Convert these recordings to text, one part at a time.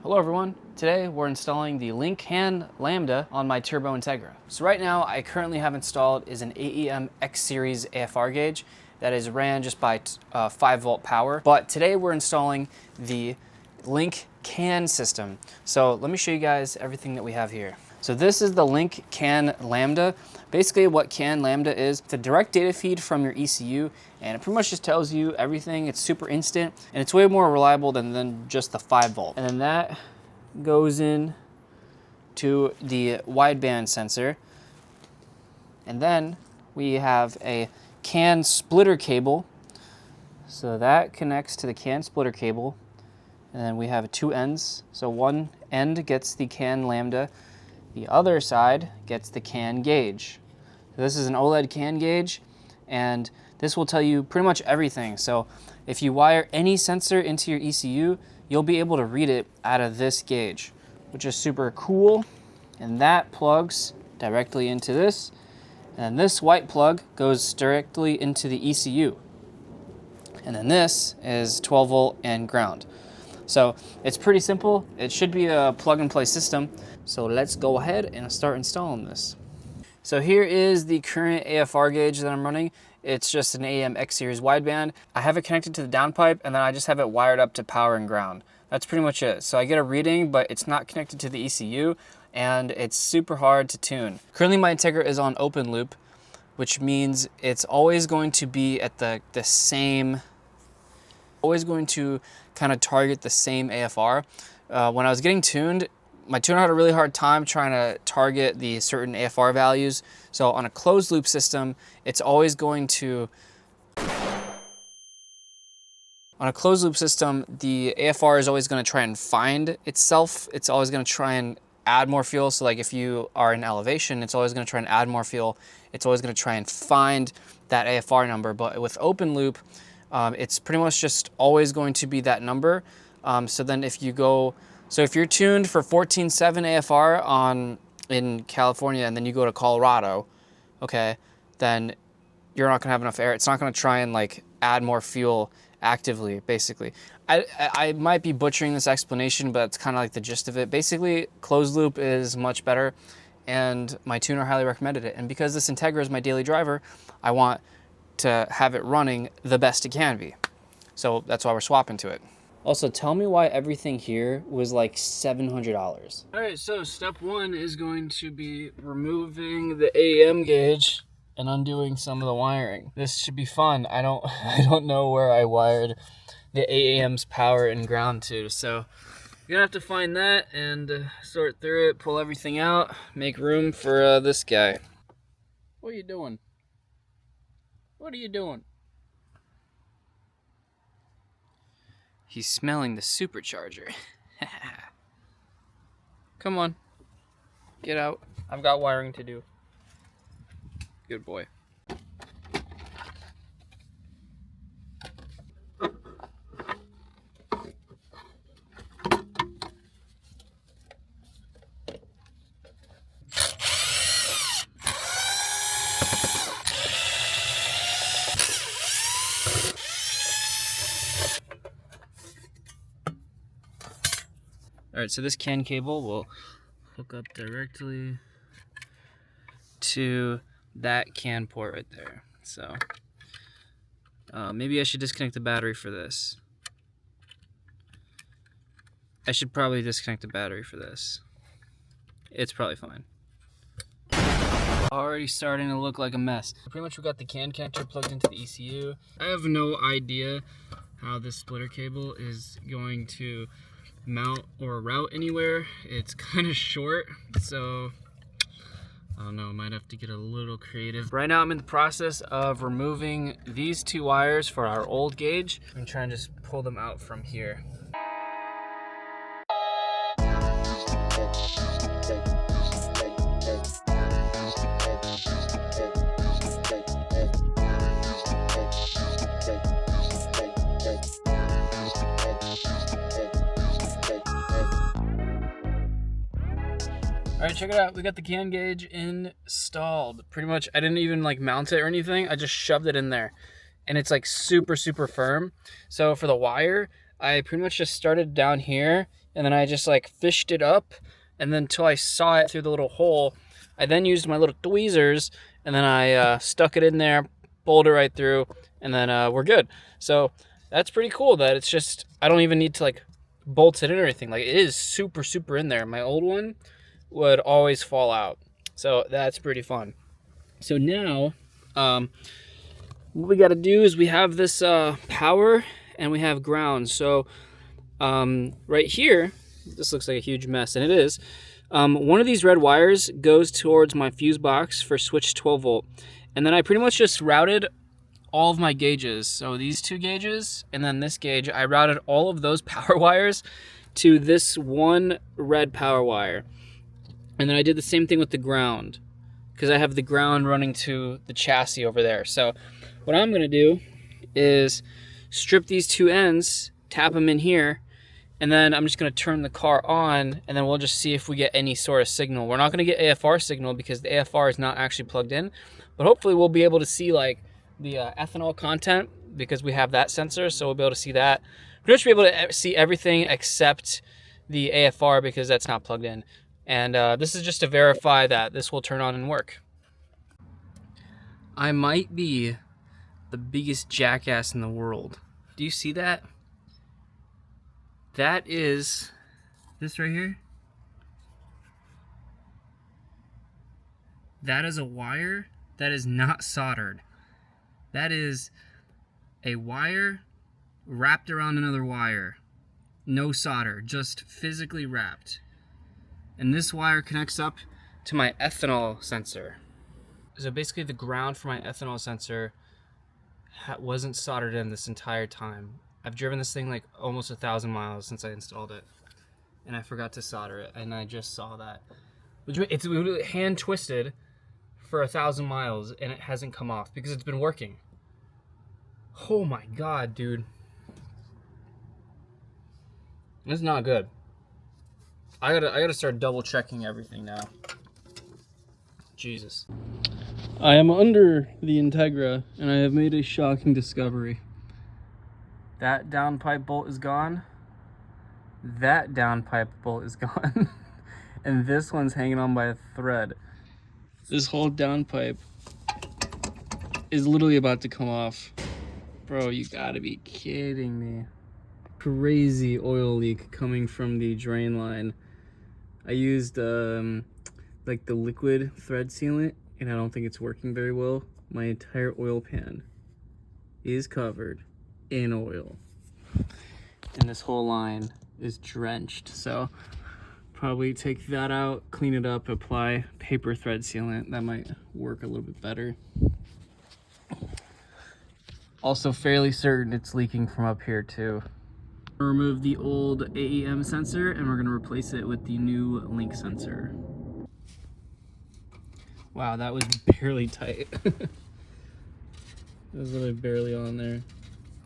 Hello everyone, today we're installing the 𝐂𝐚𝐬 Lambda on my Turbo Integra. So right now I currently have installed is an AEM X series AFR gauge that is ran just by 5 volt power. But today we're installing the 𝐂𝐚𝐬 system. So let me show you guys everything that we have here. So this is the 𝐂𝐚𝐬 Lambda. Basically what 𝐂𝐚 Lambda is, it's a direct data feed from your ECU, and it pretty much just tells you everything. It's super instant, and it's way more reliable than just the 5 volt. And then that goes in to the wideband sensor. And then we have a CAN splitter cable. So that connects to the CAN splitter cable. And then we have 2 ends. So one end gets the 𝐂𝐚 Lambda. The other side gets the CAN gauge. So this is an OLED CAN gauge, and this will tell you pretty much everything. So if you wire any sensor into your ECU, you'll be able to read it out of this gauge, which is super cool. And that plugs directly into this. And this white plug goes directly into the ECU. And then this is 12 volt and ground. So it's pretty simple. It should be a plug and play system. So let's go ahead and start installing this. So here is the current AFR gauge that I'm running. It's just an AEM X series wideband. I have it connected to the downpipe, and then I just have it wired up to power and ground. That's pretty much it. So I get a reading, but it's not connected to the ECU, and it's super hard to tune. Currently my Integra is on open loop, which means it's always going to be at the same, always going to kind of target the same AFR. When I was getting tuned, my tuner had a really hard time trying to target the certain AFR values. So on a closed loop system, it's always going to, on a closed loop system, the AFR is always going to try and find itself. It's always going to try and add more fuel. So like if you are in elevation, it's always going to try and add more fuel. It's always going to try and find that AFR number. But with open loop, it's pretty much just always going to be that number. So then if you go, so if you're tuned for 14.7 AFR in California, and then you go to Colorado, okay, then you're not gonna have enough air. It's not gonna try and like add more fuel actively, basically. I might be butchering this explanation, but it's kind of like the gist of it. Basically, closed loop is much better, and my tuner highly recommended it. And because this Integra is my daily driver, I want to have it running the best it can be. So that's why we're swapping to it. Also, tell me why everything here was like $700. All right, so step 1 is going to be removing the AEM gauge and undoing some of the wiring. This should be fun. I don't know where I wired the AEM's power and ground to, so you're gonna have to find that and sort through it, pull everything out, make room for this guy. What are you doing? What are you doing? He's smelling the supercharger. Come on, get out. I've got wiring to do. Good boy. All right, so this CAN cable will hook up directly to that CAN port right there. So maybe I should disconnect the battery for this. I should probably disconnect the battery for this. It's probably fine. Already starting to look like a mess. Pretty much we got the CAN connector plugged into the ECU. I have no idea how this splitter cable is going to mount or route anywhere. It's kind of short, so I don't know, might have to get a little creative. Right now I'm in the process of removing these 2 wires for our old gauge. I'm trying to just pull them out from here. All right, check it out. We got the CAN gauge installed. Pretty much, I didn't even like mount it or anything. I just shoved it in there, and it's like super, super firm. So for the wire, I pretty much just started down here and then I just like fished it up, and then until I saw it through the little hole, I then used my little tweezers, and then I stuck it in there, pulled it right through, and then we're good. So that's pretty cool that it's just, I don't even need to like bolt it in or anything. Like, it is super, super in there. My old one would always fall out. So that's pretty fun. So now, what we got to do is we have this power and we have ground. So right here, this looks like a huge mess, and it is. One of these red wires goes towards my fuse box for switch 12 volt. And then I pretty much just routed all of my gauges. So these two gauges and then this gauge, I routed all of those power wires to this one red power wire. And then I did the same thing with the ground, because I have the ground running to the chassis over there. So what I'm gonna do is strip these two ends, tap them in here, and then I'm just gonna turn the car on, and then we'll just see if we get any sort of signal. We're not gonna get AFR signal because the AFR is not actually plugged in, but hopefully we'll be able to see like the ethanol content, because we have that sensor, so we'll be able to see that. We'll just be able to see everything except the AFR because that's not plugged in. And this is just to verify that this will turn on and work. I might be the biggest jackass in the world. Do you see that? That is this right here. That is a wire that is not soldered. That is a wire wrapped around another wire. No solder, just physically wrapped. And this wire connects up to my ethanol sensor. So basically the ground for my ethanol sensor wasn't soldered in this entire time. I've driven this thing like almost 1,000 miles since I installed it, and I forgot to solder it, and I just saw that. It's hand twisted for 1,000 miles, and it hasn't come off because it's been working. Oh my God, dude. It's not good. I gotta start double checking everything now. Jesus. I am under the Integra, and I have made a shocking discovery. That downpipe bolt is gone. That downpipe bolt is gone. And this one's hanging on by a thread. This whole downpipe is literally about to come off. Bro, you gotta be kidding me. Crazy oil leak coming from the drain line. I used like the liquid thread sealant, and I don't think it's working very well. My entire oil pan is covered in oil, and this whole line is drenched. So probably take that out, clean it up, apply paper thread sealant. That might work a little bit better. Also fairly certain it's leaking from up here too. Remove the old AEM sensor, and we're going to replace it with the new link sensor. Wow, that was barely tight. It was literally barely on there.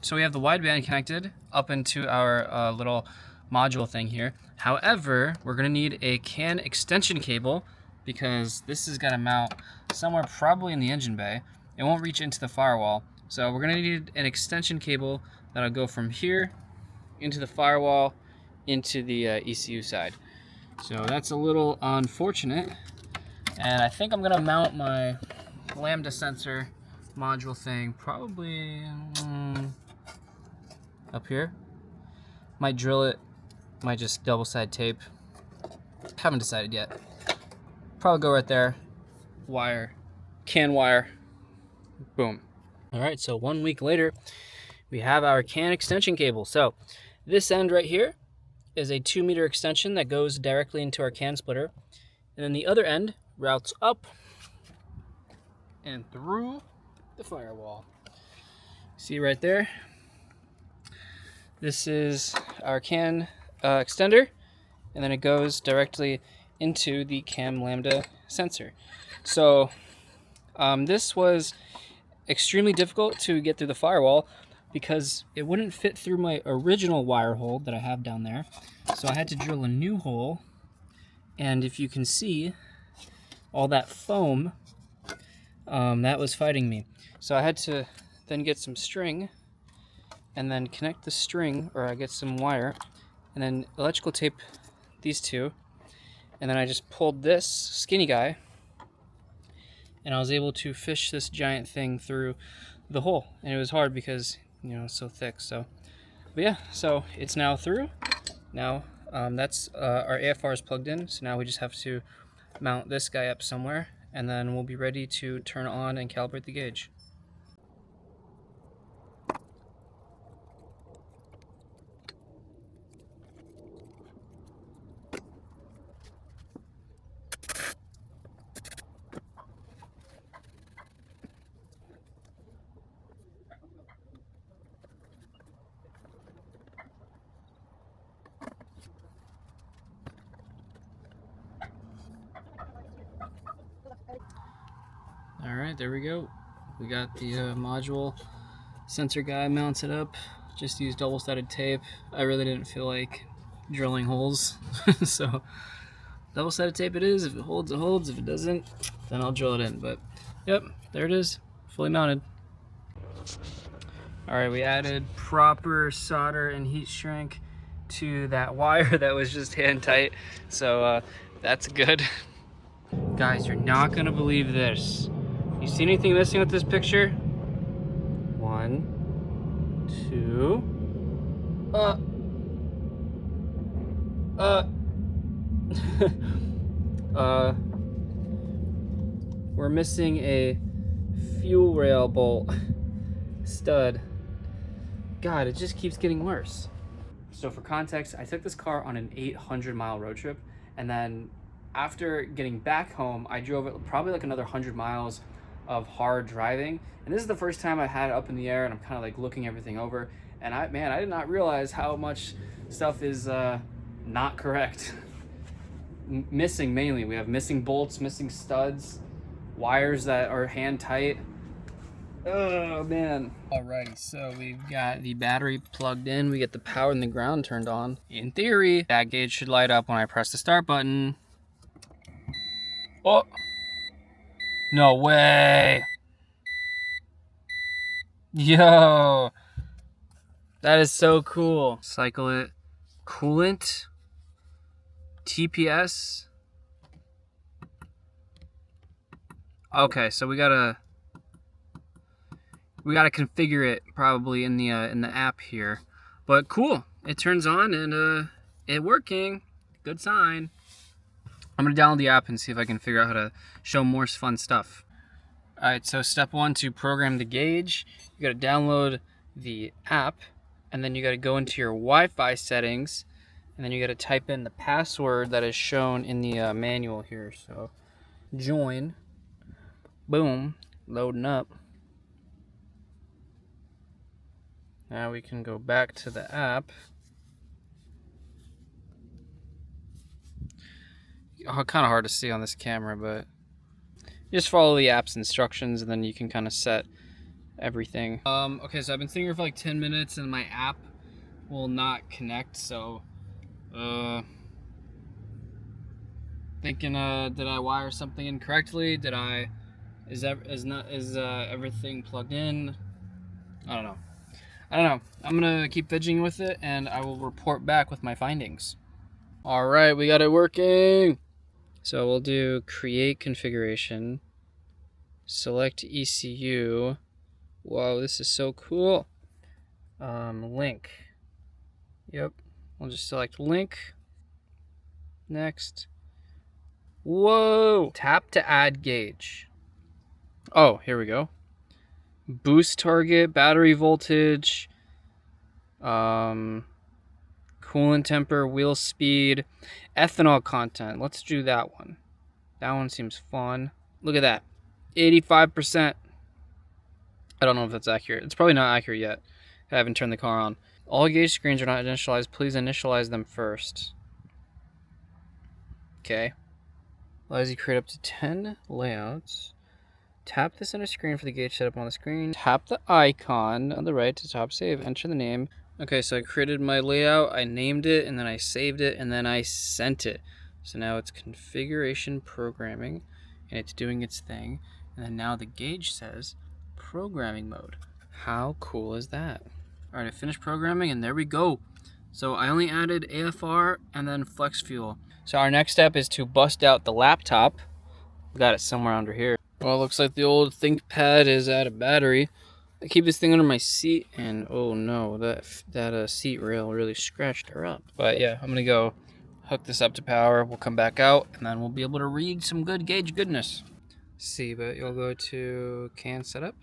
So we have the wideband connected up into our little module thing here. However, we're going to need a CAN extension cable, because this is going to mount somewhere probably in the engine bay. It won't reach into the firewall. So we're going to need an extension cable that'll go from here into the firewall into the ECU side. So that's a little unfortunate. And I think I'm gonna mount my Lambda sensor module thing probably up here. Might drill it, might just double side tape. Haven't decided yet. Probably go right there. Wire, CAN wire, boom. All right, so 1 week later, we have our CAN extension cable. So this end right here is a 2-meter extension that goes directly into our CAN splitter. And then the other end routes up and through the firewall. See right there? This is our CAN extender, and then it goes directly into the CAN Lambda sensor. So this was extremely difficult to get through the firewall, because it wouldn't fit through my original wire hole that I have down there. So I had to drill a new hole, and if you can see all that foam, that was fighting me. So I had to then get some string and then connect the string, or I get some wire, and then electrical tape these two, and then I just pulled this skinny guy, and I was able to fish this giant thing through the hole. And it was hard because, you know, it's so thick. So, but yeah, so it's now through. Now that's our AFR is plugged in. So now we just have to mount this guy up somewhere, and then we'll be ready to turn on and calibrate the gauge. All right, there we go. We got the module sensor guy mounted up. Just used double-sided tape. I really didn't feel like drilling holes, so double-sided tape it is. If it holds, it holds. If it doesn't, then I'll drill it in. But yep, there it is, fully mounted. All right, we added proper solder and heat shrink to that wire that was just hand tight, so that's good. Guys, you're not gonna believe this. You see anything missing with this picture? 1, 2. We're missing a fuel rail bolt stud. God, it just keeps getting worse. So for context, I took this car on an 800-mile road trip, and then after getting back home, I drove it probably like another 100 miles of hard driving. And this is the first time I had it up in the air, and I'm kind of like looking everything over. And I did not realize how much stuff is not correct. Missing mainly. We have missing bolts, missing studs, wires that are hand tight. Oh man. Alrighty, so we've got the battery plugged in, we get the power and the ground turned on. In theory, that gauge should light up when I press the start button. Oh! No way! Yo! That is so cool. Cycle it. Coolant. TPS. Okay, so we gotta configure it probably in the app here, but cool. It turns on and it working. Good sign. I'm gonna download the app and see if I can figure out how to show more fun stuff. All right, so step 1 to program the gauge, you gotta download the app, and then you gotta go into your Wi-Fi settings, and then you gotta type in the password that is shown in the manual here. So join. Boom, loading up. Now we can go back to the app. Oh, kind of hard to see on this camera, but just follow the app's instructions and then you can kind of set everything. Okay, so I've been sitting here for like 10 minutes and my app will not connect, so thinking did I wire something incorrectly? Is everything plugged in? I don't know. I'm gonna keep fidgeting with it and I will report back with my findings. All right, we got it working. So we'll do create configuration, select ECU. Whoa, this is so cool. Link. Yep, we'll just select link. Next. Whoa, tap to add gauge. Oh, here we go. Boost target, battery voltage, coolant temper, wheel speed, ethanol content. Let's do that one. That one seems fun. Look at that, 85%. I don't know if that's accurate. It's probably not accurate yet. I haven't turned the car on. All gauge screens are not initialized. Please initialize them first. Okay. Allows you to create up to 10 layouts. Tap the center screen for the gauge setup on the screen. Tap the icon on the right to top save. Enter the name. Okay, so I created my layout, I named it, and then I saved it, and then I sent it. So now it's configuration programming, and it's doing its thing. And then now the gauge says programming mode. How cool is that? All right, I finished programming, and there we go. So I only added AFR and then flex fuel. So our next step is to bust out the laptop. We got it somewhere under here. Well, it looks like the old ThinkPad is out of battery. I keep this thing under my seat, and oh no, that seat rail really scratched her up. But yeah, I'm gonna go hook this up to power. We'll come back out, and then we'll be able to read some good gauge goodness. See, but you'll go to CAN setup,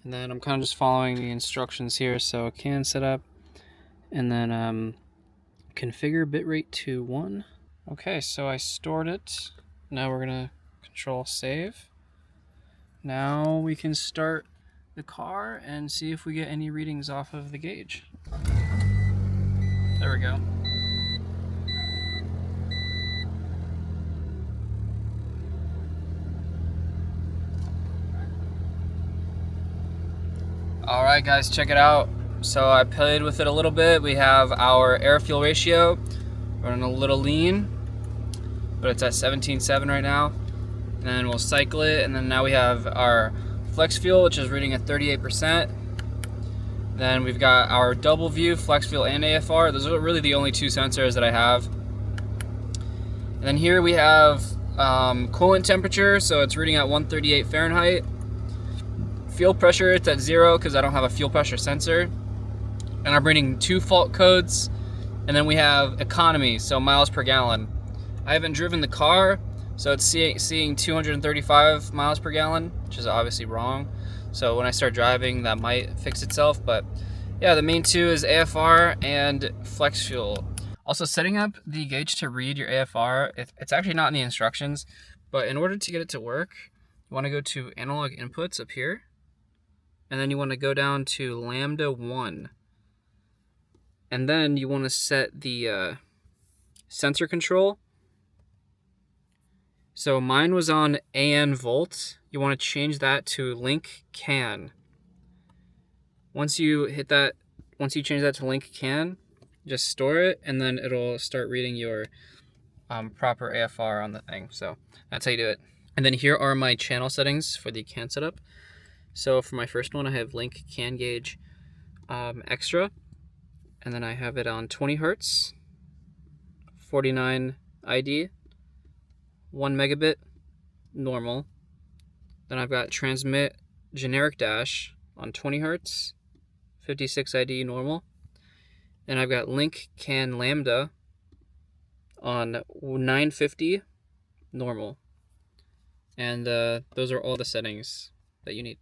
and then I'm kind of just following the instructions here. So CAN setup, and then configure bitrate to 1. Okay, so I stored it. Now we're gonna control save. Now we can start the car and see if we get any readings off of the gauge. There we go. All right, guys, check it out. So I played with it a little bit. We have our air-fuel ratio running a little lean, but it's at 17.7 right now. And then we'll cycle it, and then now we have our flex fuel, which is reading at 38%. Then we've got our double view, flex fuel and AFR. Those are really the only two sensors that I have. And then here we have coolant temperature, so it's reading at 138 Fahrenheit. Fuel pressure, it's at 0 because I don't have a fuel pressure sensor. And I'm reading 2 fault codes. And then we have economy, so miles per gallon. I haven't driven the car, so it's seeing 235 miles per gallon, which is obviously wrong. So when I start driving, that might fix itself. But yeah, the main two is AFR and flex fuel. Also, setting up the gauge to read your AFR, it's actually not in the instructions, but in order to get it to work, you want to go to analog inputs up here, and then you want to go down to Lambda 1. And then you want to set the sensor control. So mine was on AN volt. You want to change that to link CAN. Once you change that to link CAN, just store it, and then it'll start reading your proper AFR on the thing. So that's how you do it. And then here are my channel settings for the CAN setup. So for my first one, I have link CAN gauge extra, and then I have it on 20 Hertz, 49 ID, 1 megabit normal. Then I've got transmit generic dash on 20 Hertz, 56 ID normal. And I've got link CAN Lambda on 950 normal. And those are all the settings that you need.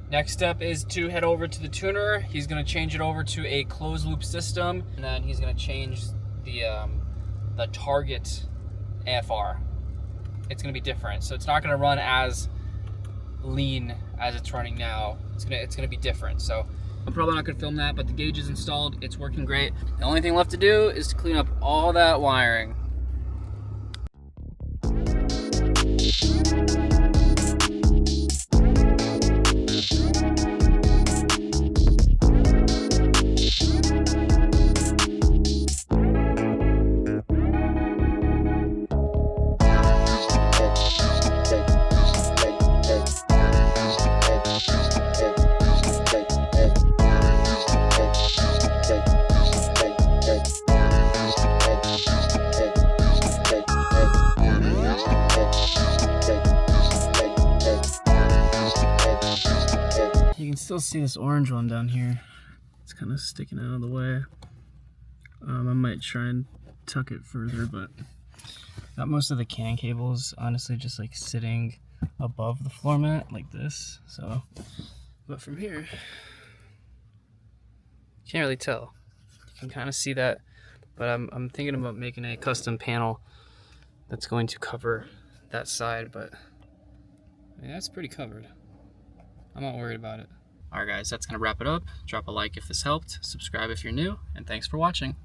Next step is to head over to the tuner. He's going to change it over to a closed loop system, and then he's going to change the target AFR. It's going to be different, so it's not going to run as lean as it's running now. It's gonna be different. So I'm probably not gonna film that, but the gauge is installed. It's working great. The only thing left to do is to clean up all that wiring. You can still see this orange one down here. It's kind of sticking out of the way. I might try and tuck it further, but got most of the CAN cables honestly just like sitting above the floor mat like this. So, but from here, can't really tell. You can kind of see that, but I'm thinking about making a custom panel that's going to cover that side, but I mean, that's pretty covered. I'm not worried about it. Alright guys, that's going to wrap it up. Drop a like if this helped, subscribe if you're new, and thanks for watching.